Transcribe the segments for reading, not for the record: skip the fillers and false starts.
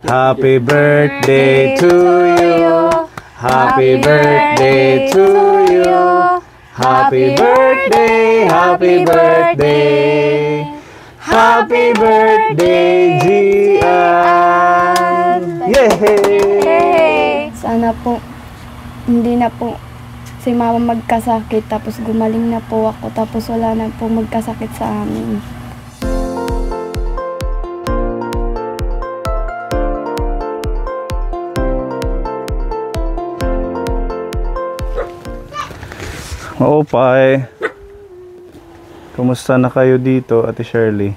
Happy birthday to you. Happy birthday to you. Happy birthday, happy birthday. Happy birthday, Gian. Yay! Sana po hindi na po si mama magkasakit, tapos gumaling na po ako, tapos wala na po magkasakit sa amin. Oo, Pai. Kumusta na kayo dito, Ate Shirley?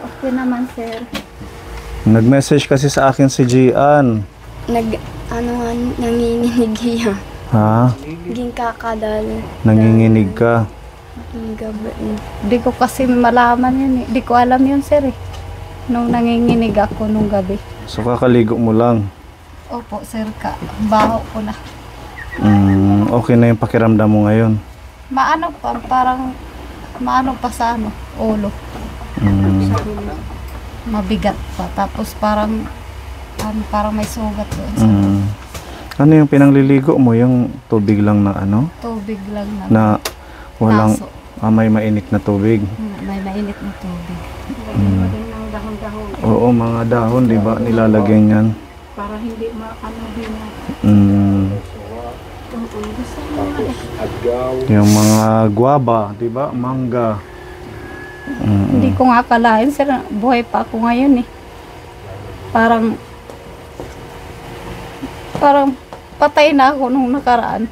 Okay naman, sir. Nag-message kasi sa akin si Gian. Nanginginig siya. Ha? Naging kakadal. Nanginginig ka? Gabi. Di ko kasi malaman yun eh. Di ko alam yun, sir eh. Nung nanginginig ako nung gabi. So kakaligo mo lang? Opo, sir ka. Baho ko na. Okay na yung pakiramdam mo ngayon? Maano pa, parang maano pa sa ano, ulo. Mabigat pa. Tapos parang may sugat doon. Ano yung pinangliligo mo? Yung tubig lang na ano? Tubig lang na walang taso. May mainit na tubig. May mainit na tubig. Oo, mga dahon, di ba? Nilalagyan yan. Para hindi maano din. Yung mga guava, di ba? Mangga. Hindi ko nga akalain, sir. Buhay pa ako ngayon eh. Parang patay na ako nung nakaraan.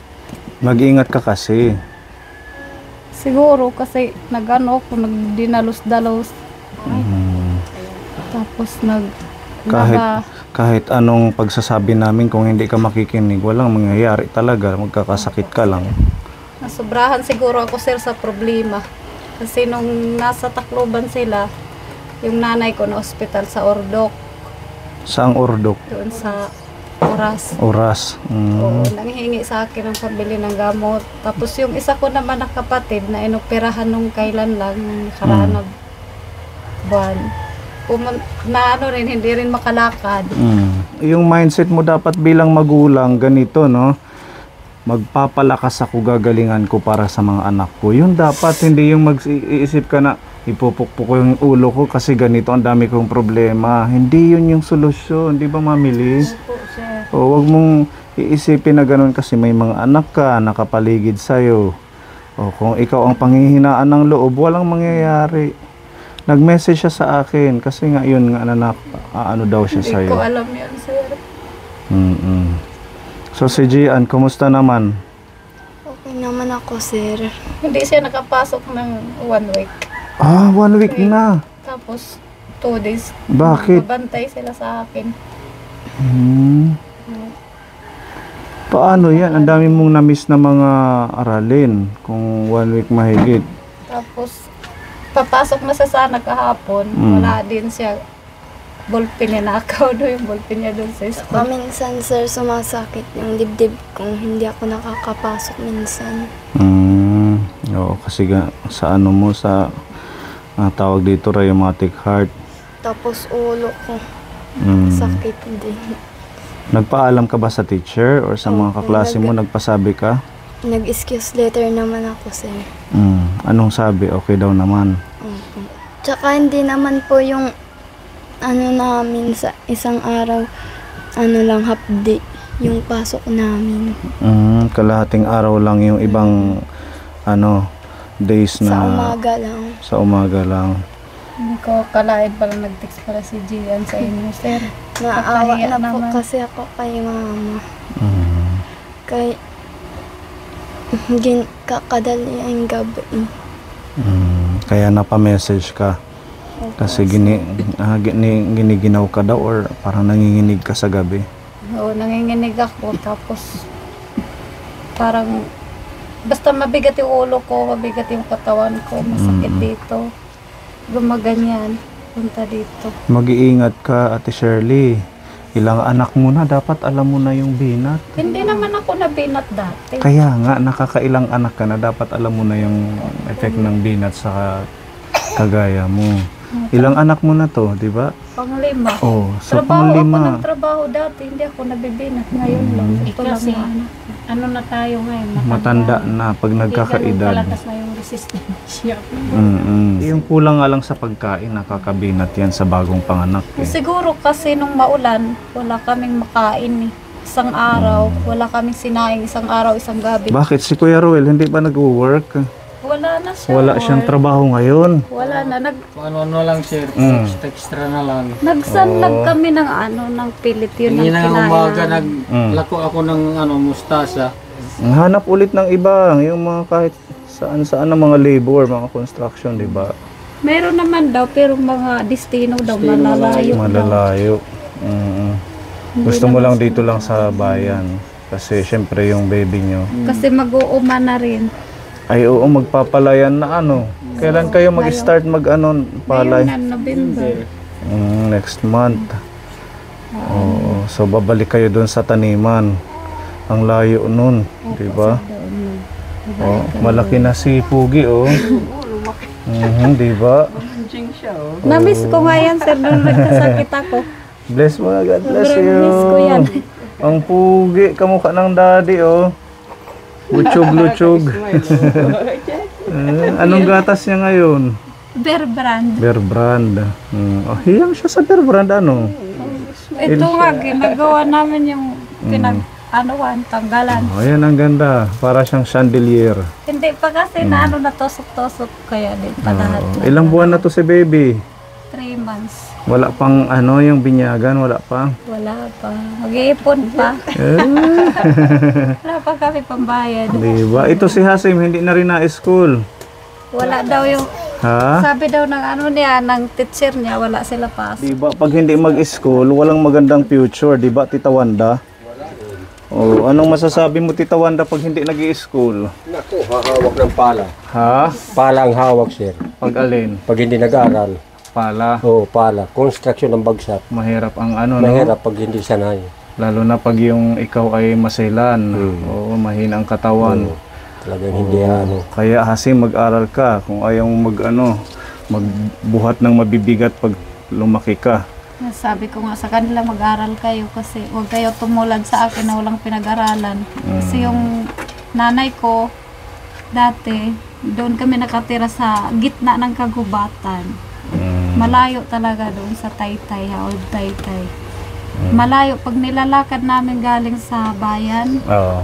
Mag-ingat ka kasi. Siguro kasi nagdinalos-dalos. Tapos kahit anong pagsasabi namin, kung hindi ka makikinig, walang mangyayari talaga, magkakasakit ka lang. Nasobrahan siguro ako, sir, sa problema. Kasi nung nasa Tacloban sila, yung nanay ko na ospital sa Ordok. Saang Ordok? Doon sa Oras. Oras. Oo, nanghihingi sa akin ng pambili ng gamot. Tapos yung isa ko naman na kapatid na inoperahan nung kailan lang, yung nakaraan na buwan. Na ano rin, hindi rin makalakad. Yung mindset mo dapat bilang magulang, ganito, no? Magpapalakas ako, gagalingan ko para sa mga anak ko. Yun dapat, hindi yung mag-iisip ka na ipupukpuk ko yung ulo ko kasi ganito, ang dami kong problema. Hindi yun yung solusyon, di ba, Mamili? O wag mong iisipin na ganun kasi may mga anak ka nakapaligid sa'yo. O kung ikaw ang panghihinaan ng loob, walang mangyayari. Nag-message siya sa akin kasi nga yun nga na ano daw siya sa'yo. Hindi ko alam yan, sir. So si Gian, kumusta naman? Okay naman ako, sir. Hindi siya nakapasok ng 1 week. 1 week na. Tapos 2 days. Bakit? Babantay sila sa akin. Paano yan? Ang dami mong na-miss na mga aralin kung 1 week mahigit. Tapos papasok na sa sana kahapon, wala din siya. Ballpen niya, nakaw doon yung ballpen niya doon sa school. Paminsan, sir, sumasakit yung dibdib kung hindi ako nakakapasok minsan. Oo, kasi sa ano mo, sa tawag dito, rheumatic heart. Tapos ulo ko, sakit din. Nagpaalam ka ba sa teacher or sa mga kaklase mo, nagpasabi ka? Nag-excuse letter naman ako, sir. Anong sabi? Okay daw naman. Tsaka hindi naman po yung ano namin sa isang araw, ano lang, half day yung pasok namin. Kalahating araw lang yung ibang ano, days na... Sa umaga lang. Sa umaga lang. Hindi ko akalain pala nag-text pala si Gian sa inyo, sir. Naawa na po kasi ako kay mama. Kay kakadali ang gabi. Kaya napamessage ka. Kasi giniginaw ka daw or parang nanginginig ka sa gabi. Oo, nanginginig ako. Tapos parang basta mabigat yung ulo ko, mabigat yung katawan ko, masakit dito. Gumaganyan, punta dito. Mag-iingat ka, Ate Shirley. Ilang anak mo na, dapat alam mo na yung binat. Hindi naman ako nabinat dati. Kaya nga, nakakailang anak ka na, dapat alam mo na yung effect ng binat sa kagaya mo. Ilang anak mo na to, di ba? Panglima. Oh, so Trabaho ako panglima. ng trabaho dati, hindi ako nabibinat. Ngayon lang. Ito lang Kasi, ang ano. ano na tayo ngayon, Matanda na pag nagkakaedad. Kalakas na yung resistensya. Yung kulang nga lang sa pagkain, nakakabinat yan sa bagong panganak. Eh. Siguro kasi nung maulan, wala kaming makain eh. Isang araw, wala kaming sinaing isang araw, isang gabi. Bakit si Kuya Ruel hindi ba nag-work? Wala na siya. Wala siyang trabaho ngayon. Wala na. Ano lang sir, Mm. extra na lang. Nagsanlag kami ng ano, ng pilit. Yun Hindi ang na kinain umaga namin. naglako ako ng mustasa. Hanap ulit ng iba, yung mga kahit saan na mga labor, mga construction, di ba? Meron naman daw, pero mga destino daw, malalayo daw. Malalayo. Mm. Gusto mo lang dito lang sa bayan. Kasi syempre yung baby nyo. Kasi mag-uuma na rin. Ay oo, magpapalayan na ano. Kailan kayo mag-start mag-ano, palay? Ngayon na, November. Next month. Oo, so babalik kayo doon sa taniman. Ang layo nun, di ba? Oh, malaki na si Pugi, oh. Di ba? Na-miss ko nga yan, sir, nung nagkasakit ako. Bless mo, God bless you. Miss ko yan. Ang Pugi, kamukha ng daddy, oh. Lutsog-lutsog. Anong gatas niya ngayon? Bear brand. Bear Brand. Oh, hiyang siya sa Bear Brand, ano? Ito nga, ginagawa namin yung pinag-anuan, tanggalan. Oh, ayan, ang ganda. Para siyang chandelier. Hindi pa kasi na ano, natusok-tusok, kaya din pa lahat. Oh, ilang buwan na to si baby? 3 months. Wala pang ano, yung binyagan, wala pa. Wala pa. Mag-iipon pa. Wala pa kami pambayad. Diba? Ito si Hasim, hindi na rin na-school. Wala daw yung, Ha? sabi daw ng ano niya, ng teacher niya, wala sila pasok. Diba? Pag hindi mag-school, walang magandang future. Diba, Tita Wanda? Oh, anong masasabi mo, Tita Wanda, pag hindi nag-i-school? Naku, hahawak ng pala. Ha? Pala ang hawak sir. Pag alin? Pag hindi nag-aaral. Pala. Oo, pala. Construction ng bagsak. Mahirap ang ano, no? Mahirap pag hindi sanay. Lalo na pag yung ikaw ay masilan. Oo, mahina ang katawan. Talagang hindi ano. Kaya Hasim, mag-aral ka kung ayaw mo magbuhat ng mabibigat pag lumaki ka. Sabi ko nga sa kanila, mag-aral kayo kasi huwag kayo tumulad sa akin na walang pinag-aralan. Kasi yung nanay ko, dati, doon kami nakatira sa gitna ng kagubatan. Malayo talaga doon sa Taytay, Old Taytay. Malayo. Pag nilalakad namin galing sa bayan, Oo.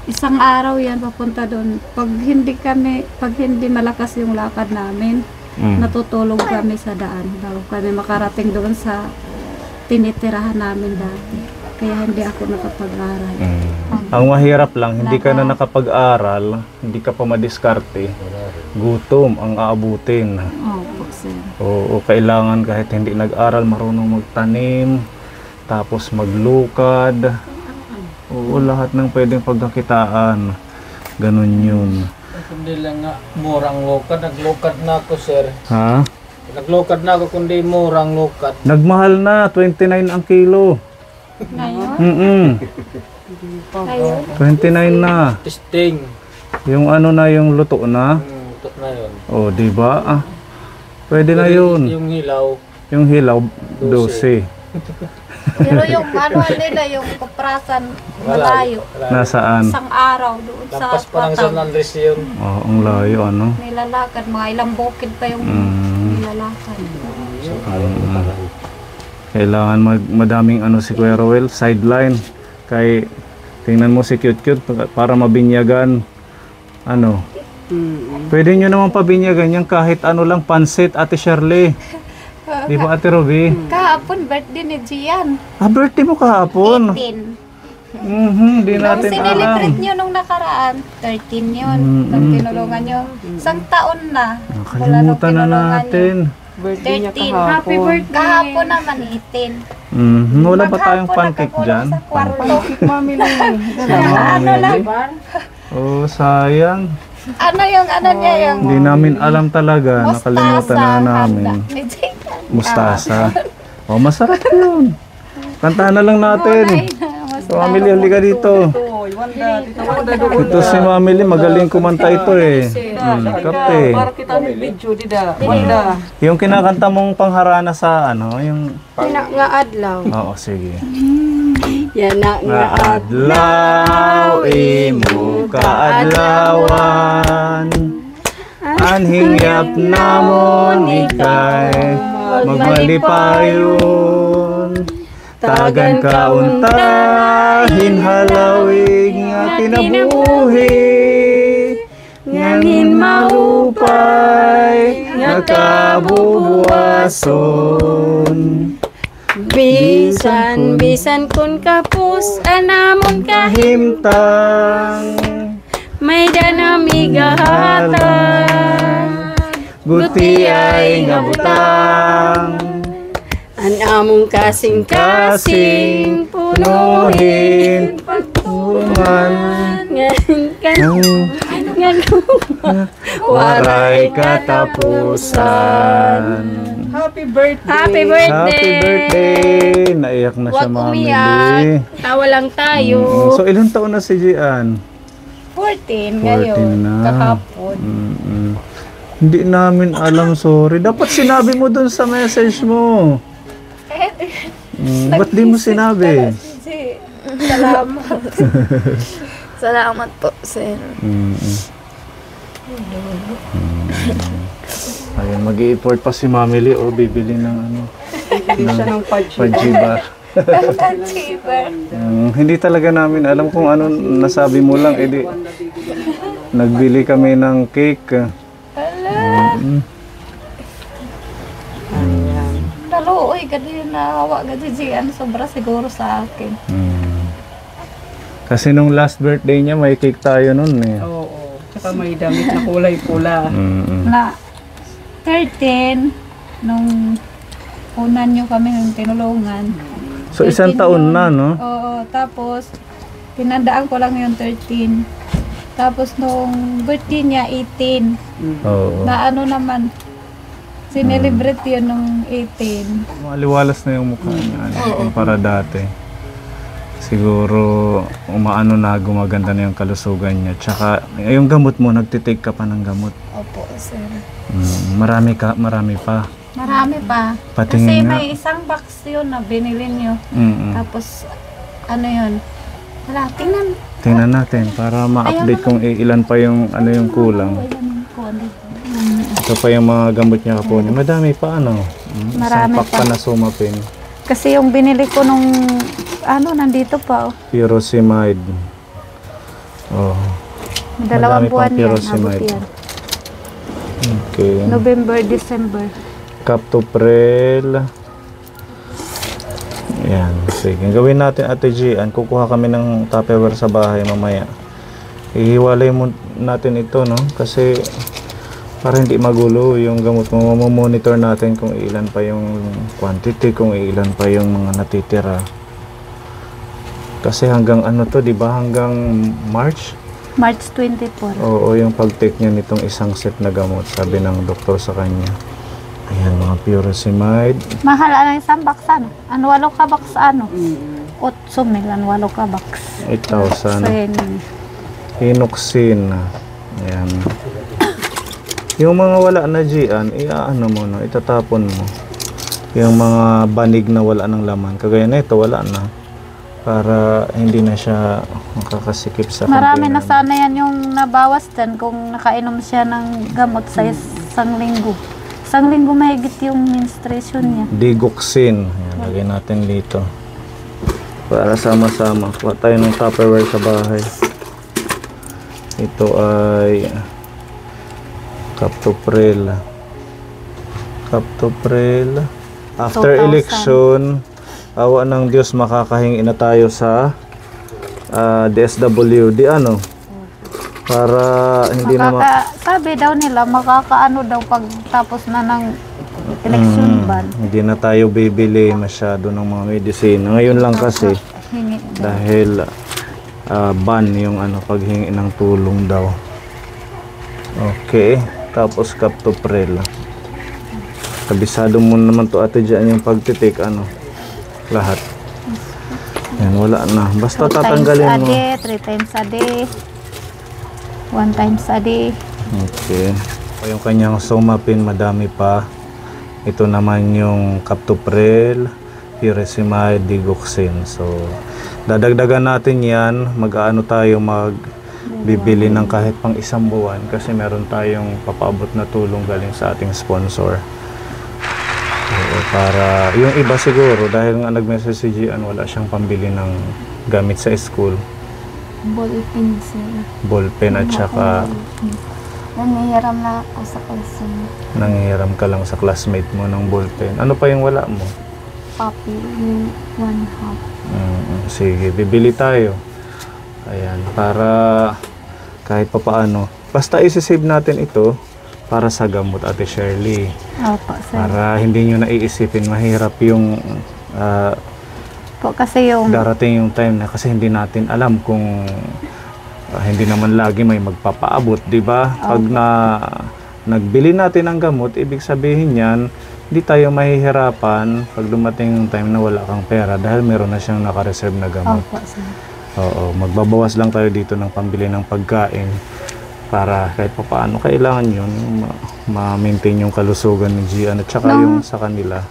isang araw yan papunta doon. Pag hindi malakas yung lakad namin, natutulog kami sa daan. Bago kami makarating doon sa tinitirahan namin dati. Kaya hindi ako nakapag-aral. Ang mahirap lang, hindi ka na nakapag-aral, hindi ka pa madiskarte. Gutom ang aabutin. Opo, sir. Oo, kailangan kahit hindi nag-aral, marunong magtanim, tapos maglukad. Oo, lahat ng pwedeng pagkakitaan. Ganun yun. Kundi lang nga, murang lukad. Naglukad na ako sir. Ha? Naglukad na ako kundi murang lukad. Nagmahal na, 29 ang kilo. Ngayon? Ngayon? 29 na. Testing. Yung ano na, yung luto na. Ito na yun. Oh, di ba? Ah, pwede na yun. Yung hilaw. Yung hilaw, 12. Pero yung ano nila, yung kuprasan, malayo. Nasaan? Isang araw doon sa Lampas pa ng San Patang. Andres yun. Oh, ang layo, ano? Nilalakad, mga ilang bukid pa yung nilalakad. Kailangan madaming ano si Kuya Roel, sideline. Kay tingnan mo si cute-cute para mabinyagan. Ano? Pwede nyo naman pabinyagan yan kahit ano lang, pansit, Ate Shirley. Di ba, Ate Ruby? Kahapon, birthday ni Gian. Ah, birthday mo kahapon. 18. Di Nung natin alam. sinilibrate nyo nung nakaraan, 13 yun. Nung tinulungan nyo. Isang taon na. Mula nung Nakalimutan na tinulungan natin. 13. Happy birthday. Kahapon naman 18. Wala ba tayong pancake dyan? Sa kwarto. Ano lang? Oh, sayang. Ano yung ano niya yung Hindi namin alam talaga. Nakalimutan na namin. Ni Gian. Mustasa. Oh, masarap yun. Kantahan na lang natin. So, Mamili, halika dito. Ito si Mamili, magaling kumanta ito eh. kape. Para kita may video dida. Wala. Yung kinakanta mong pangharana sa ano, yung... Nga adlaw. Oo, sige. Yan na Nga adlaw, imo kaadlawan. Anhingyap namon ikay magmalipayon. Tagan kauntahin halawig nga kinabuhi. Nganin maupay nga kabubuason. Bisan kun kapus anamon Himtang may danamigahatag. guti ay nga butang. Anamong kasing-kasing punuhin pagtuman. Waray katapusan. Happy birthday. Happy birthday! Happy birthday! Naiyak na siya, Huwag Mami. umiyak. Tawa lang tayo. So, ilang taon na si Gian? 14 14 ngayon. na. Kahapon. Hindi namin alam, sorry. Dapat sinabi mo dun sa message mo. Ba't di mo sinabi? Salamat. Salamat po, sir. Ayun, mag-i-import pa si Mami Lee o bibili ng ano, Bibili siya ng fudge. pajibar. Hindi talaga namin alam kung ano nasabi mo lang. Edi, nagbili kami ng cake. Naluoy gadi nahawa gadi Gian sobra siguro sa akin. Kasi nung last birthday niya, may cake tayo nun eh. Oo. Saka may damit na kulay pula. Na 13 nung unan nyo kami ng tinulungan. So, isang 13 taon yun. na, no? Oo, tapos tinandaan ko lang yung 13. Tapos nung birthday niya 18. Oo. Na ano naman sinelebrate yun nung 18. Maliwalas na yung mukha niya, ano, kumpara dati. Siguro, umaano na, gumaganda na yung kalusugan niya. Tsaka, yung gamot mo, nagtitake ka pa ng gamot. Opo, sir. Marami pa. Marami pa. Patingin Kasi nga. may isang box yun na binili nyo. Tapos, ano yun? Wala, tingnan. Tingnan natin para ma-update kung ilan pa yung ano yung kulang. Ito pa yung mga gamot niya kapunin. Madami pa ano. Marami Isang pack pa na sumapin. Kasi yung binili ko nung, ano, nandito pa. Oh. Furosemide. Oh. Dalawang Madami buwan pang yan. furosemide. Abot yan. Okay. November, December. Captoprel. Yan. Sige. Gawin natin, Ate Gian. Kukuha kami ng Tupperware sa bahay mamaya. Ihiwalay mo natin ito, no? Kasi para hindi magulo yung gamot mo. Monitor natin kung ilan pa yung quantity, kung ilan pa yung mga natitira. Kasi hanggang ano to, di ba? Hanggang March? March 24. Oo, yung pag-take niya nitong isang set na gamot, sabi ng doktor sa kanya. Ayan, mga furosemide. Mahal ang isang box, ano? Ano, 8 ka box, ano? 8,000, 8 ka box. 8,000. Hinoxin. Ayan. Yung mga wala na Gian, iaano mo, no? Itatapon mo. Yung mga banig na wala ng laman. Kagaya na ito, wala na. Para hindi na siya makakasikip sa Marami na container. sana yan yung nabawas dyan kung nakainom siya ng gamot sa isang linggo. Isang linggo mahigit yung menstruation niya. Digoxin. Ayan, lagay natin dito. Para sama-sama. Kuha tayo ng Tupperware sa bahay. Ito ay Captoprel. After 2,000. election, awa ng Diyos, makakahingi na tayo sa DSWD, ano? Para hindi na Sabi daw nila, makakaano daw pag tapos na ng election ban. hindi na tayo bibili masyado ng mga medisina. Ngayon lang kasi Hingi daw. dahil ban yung ano paghingi ng tulong daw. Okay, tapos Captoprel. Kabisado mo naman to Ate Gian yung pagtitik ano lahat. Yan, wala na. Basta 2 times tatanggalin a mo. day, 3 times a day, 1 times a day. Okay. Yung kanyang Somapin, madami pa. Ito naman yung Captopril, Pyrazinamide, Digoxin. So, dadagdagan natin yan. Mag-aano tayo, magbibili ng kahit pang 1 buwan kasi meron tayong papaabot na tulong galing sa ating sponsor. So, para, yung iba siguro, dahil nga nag-message si Gian, wala siyang pambili ng gamit sa school. Ballpen sir. Ballpen at saka Nangihiram na ako sa kalsyon. nanghihiram ka lang sa classmate mo ng ballpen. Ano pa yung wala mo? Papi, yung 1/2. Sige, bibili tayo. Ayan, para kahit pa paano. Basta isi-save natin ito para sa gamot, Ate Shirley. Opo, sir. Para hindi nyo naiisipin, mahirap yung Po, kasi yung darating yung time na kasi hindi natin alam kung hindi naman lagi may magpapaabot, di ba? Pag nagbili natin ng gamot, ibig sabihin yan, hindi tayo mahihirapan pag dumating yung time na wala kang pera dahil meron na siyang nakareserve na gamot. Opo, sir. Oo, magbabawas lang tayo dito ng pambili ng pagkain para kahit pa paano kailangan yun, ma-maintain yung kalusugan ni Gian at saka yung sa kanila.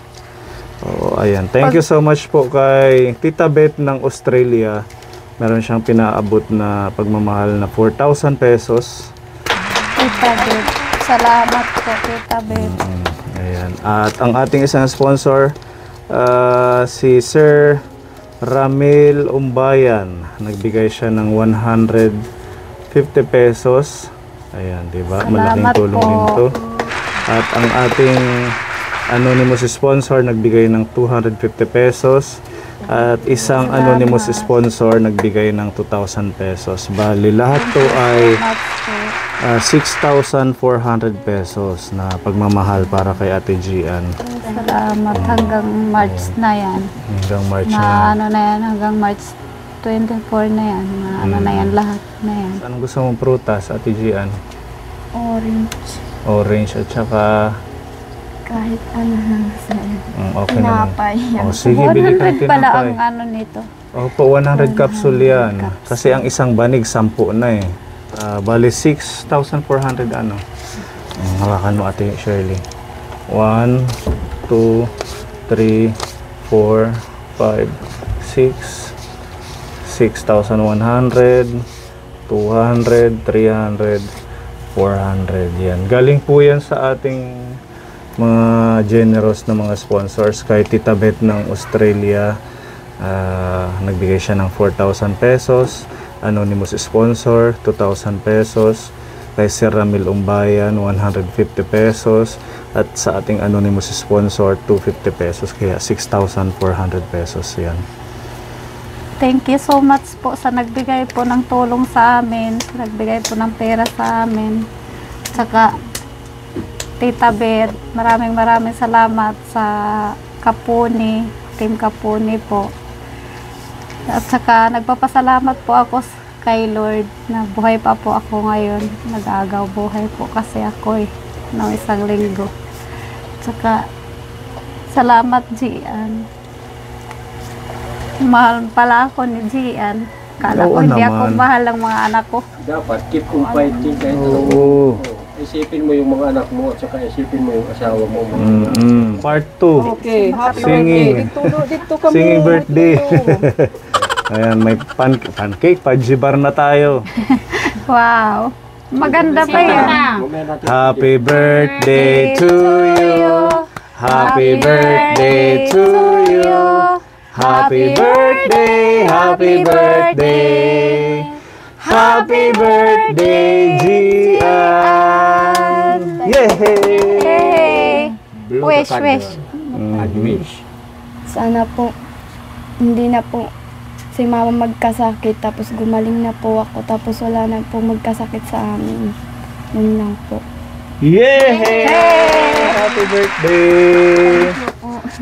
Oo, ayan. Thank you so much po kay Tita Beth ng Australia. Meron siyang pinaabot na pagmamahal na 4,000 pesos. Tita Beth. Salamat po, Tita Beth. Ayan. At ang ating isang sponsor, si Sir Ramil Umbayan. Nagbigay siya ng 150 pesos. Ayan, di ba? Malaking Salamat tulong po. din to. At ang ating anonymous sponsor nagbigay ng 250 pesos. At isang anonymous sponsor nagbigay ng 2,000 pesos. Bali, lahat to ay 6,400 pesos na pagmamahal para kay Ate Gian. Salamat. Hanggang March na yan. Hanggang March Na na. ano na yan, hanggang March 24 na yan. Na ano na yan, lahat na yan. Anong gusto mong prutas, Ate Gian? Orange. Orange at saka Kahit ano lang sir. okay naman. Tinapay. Oh, sige, bili ka ng 100 pala ang tinapay. ano nito. Opo, 100 capsule yan. Kasi ang isang banig, 10 na eh. Bali, 6,400 ano. Hawakan mo, Ate Shirley. 1, 2, 3, 4, 5, 6, 6,100, 200, 300, 400. Yan. Galing po yan sa ating mga generous na mga sponsors. Kay Tita Beth ng Australia, nagbigay siya ng 4,000 pesos. Anonymous sponsor, 2,000 pesos. Kay Sir Ramil Umbayan, 150 pesos. At sa ating anonymous sponsor, 250 pesos. Kaya 6,400 pesos yan. Thank you so much po sa nagbigay po ng tulong sa amin. Nagbigay po ng pera sa amin. Tsaka Tita Beth, maraming salamat sa Kapuni, Team Kapuni po. At saka nagpapasalamat po ako kay Lord na buhay pa po ako ngayon. Nag-aagaw buhay po kasi ako ng 1 linggo. Tsaka salamat Gian. Mahal pala ako ni Gian. Kala ko Oo hindi ako naman. mahal ng mga anak ko. Dapat keep on fighting kahit anong Oo. isipin mo yung mga anak mo at saka isipin mo yung asawa mo. Part 2. Okay, happy Singing. birthday. Dito kami. Singing birthday. Dito. Ayan, may pancake, pajibar na tayo. Wow. Maganda pa yan. Happy birthday to you. Happy birthday to you. Happy birthday, happy birthday. Happy birthday, Gian. Yay! Hey! Wish. Wish. Sana po, hindi na po si mama magkasakit tapos gumaling na po ako tapos wala na po magkasakit sa amin. Yun lang po. Yay! Happy birthday!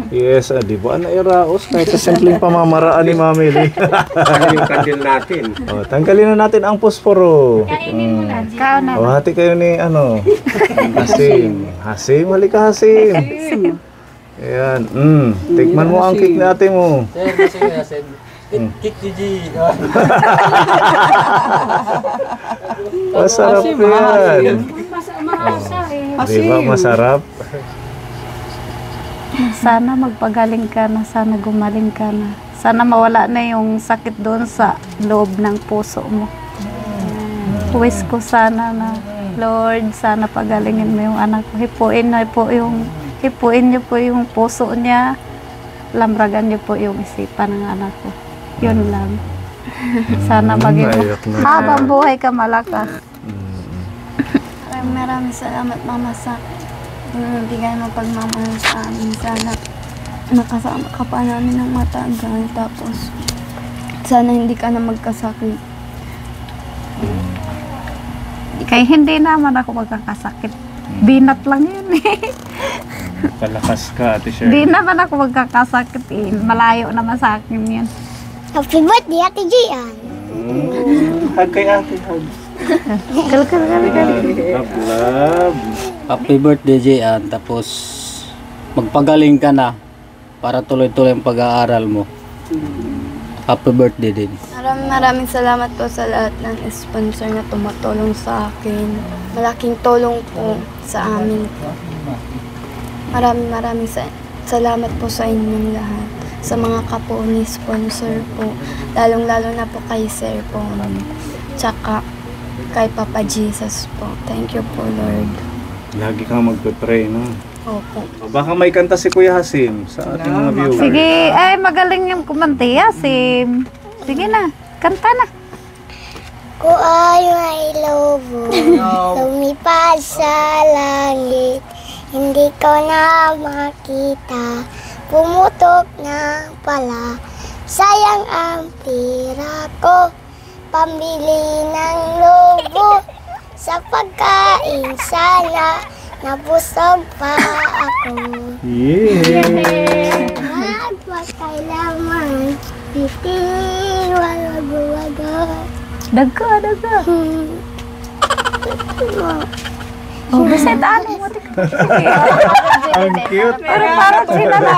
Yes, di ba? Nairaos kahit sa simpleng pamamaraan ni Mami Lee. Yung kandil natin. Tanggalin na natin ang posporo. Ikaw na. Hati kayo ni Hasim. Hasim, halika Hasim. Ayan. Tikman mo ang cake natin mo. Sir, kasi Kik Gigi. Masarap Asim, yan. Mahasa eh. Di ba masarap? Sana magpagaling ka na, sana gumaling ka na. Sana mawala na yung sakit doon sa loob ng puso mo. Wish ko sana na, Lord, sana pagalingin mo yung anak ko. Hipuin niyo po yung puso niya. Lamragan niyo po yung isipan ng anak ko. Yun lang. Sana maging Ayok na. habang buhay ka malakas. Maraming salamat, Mama, sa bigay mo pagmamahal sa amin. Sana nakasama ka pa namin ng matagal. Tapos, sana hindi ka na magkasakit. Kaya hindi naman ako magkakasakit. Binat lang yun eh. Palakas ka, Ate Hindi Shirley. naman ako magkakasakit eh. Malayo naman sa akin yun. Happy birthday, Ate Gian. Hug kay ate, hug. Love. Happy birthday, Jian. Tapos, magpagaling ka na para tuloy-tuloy ang pag-aaral mo. Happy birthday din. Maraming salamat po sa lahat ng sponsor na tumutulong sa akin. Malaking tulong po sa amin. Maraming salamat po sa inyong lahat. Sa mga kapo ni sponsor po. Lalong-lalo na po kay Sir po. Tsaka kay Papa Jesus po. Thank you po, Lord. Lagi kang magpe-pray, no? Opo. Baka may kanta si Kuya Hasim sa ating mga viewers. Sige, ay magaling yung kumante, Sim. Sige na, kanta na. Ko ay may lobo, lumipad sa langit. Hindi ko na makita, pumutok na pala. Sayang ang tira ko, pambili ng lobo. Sa pagkain sana, nabusog pa ako. Yeah! Magpakailaman, titir, walago-wago. Daga. Oh, bisit ano mo. Ang cute! Parang sila na.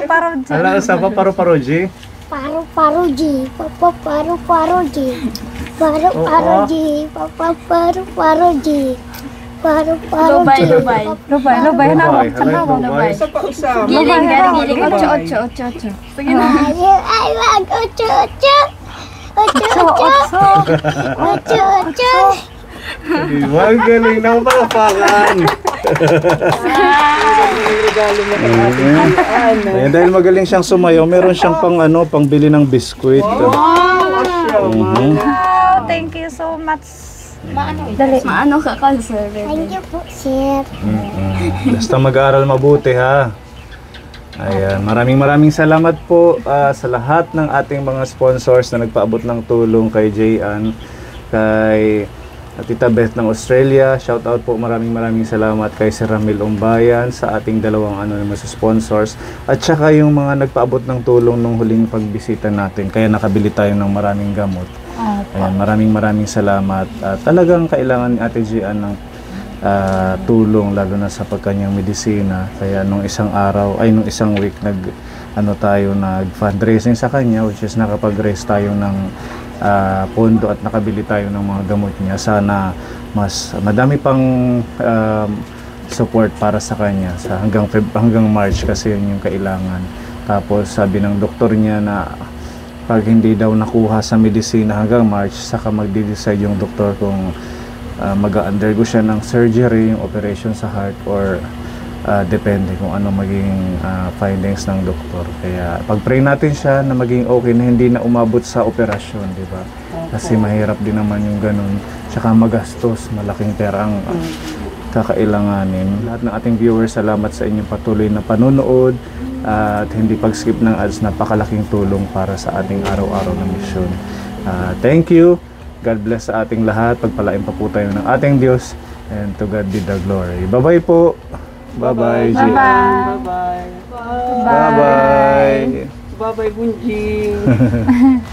Parang dyan. Ala, sa pa paro-paro, G? Paru-paru G, papa paru-paru G. Paru-paru G, papa paru-paru G. Paru-paru G. Lubay na ako. Lubay. Isa pa, isa. Giling, ocho. Ayaw ay mag-ocho-ocho. Ocho-ocho. Ocho-ocho. Diba? Galing ng palapakan. Eh, dahil magaling siyang sumayaw, meron siyang pangbili ng biskuit. Mhm. Oh, thank you so much. Maano ka ka, Sir? Thank you po, sir. Basta mag-aaral mabuti, ha. Ayan, maraming salamat po sa lahat ng ating mga sponsors na nagpaabot ng tulong kay Jayan, kay Tita Beth ng Australia. Shout out po, maraming salamat kay Sir Ramil Umbayan sa ating dalawang anonymous sponsors, at saka yung mga nagpaabot ng tulong nung huling pagbisita natin, kaya nakabili tayo ng maraming gamot. Ayan, maraming salamat. Talagang kailangan ni Ate Gian ng tulong, lalo na sa pagkanyang medisina. Kaya nung isang week nag fundraising sa kanya, which is nakapag-raise tayo ng pondo at nakabili tayo ng mga gamot niya. Sana mas madami pang support para sa kanya sa hanggang March, kasi yun yung kailangan. Tapos sabi ng doktor niya na pag hindi daw nakuha sa medisina hanggang March, saka magde-decide yung doktor kung mag-undergo siya ng surgery, yung operation sa heart, or depende kung ano maging findings ng doktor. Kaya pag-pray natin siya na maging okay, na hindi na umabot sa operasyon, di ba? Kasi mahirap din naman yung ganun. Tsaka magastos, malaking pera ang kakailanganin. Lahat ng ating viewers, salamat sa inyong patuloy na panonood at hindi pag-skip ng ads. Napakalaking tulong para sa ating araw-araw na misyon. Thank you. God bless sa ating lahat. Pagpalain pa po tayo ng ating Diyos, and to God be the glory. Bye-bye po. Bye-bye, G. Bye-bye. Bye-bye. Bye-bye, Bunjing.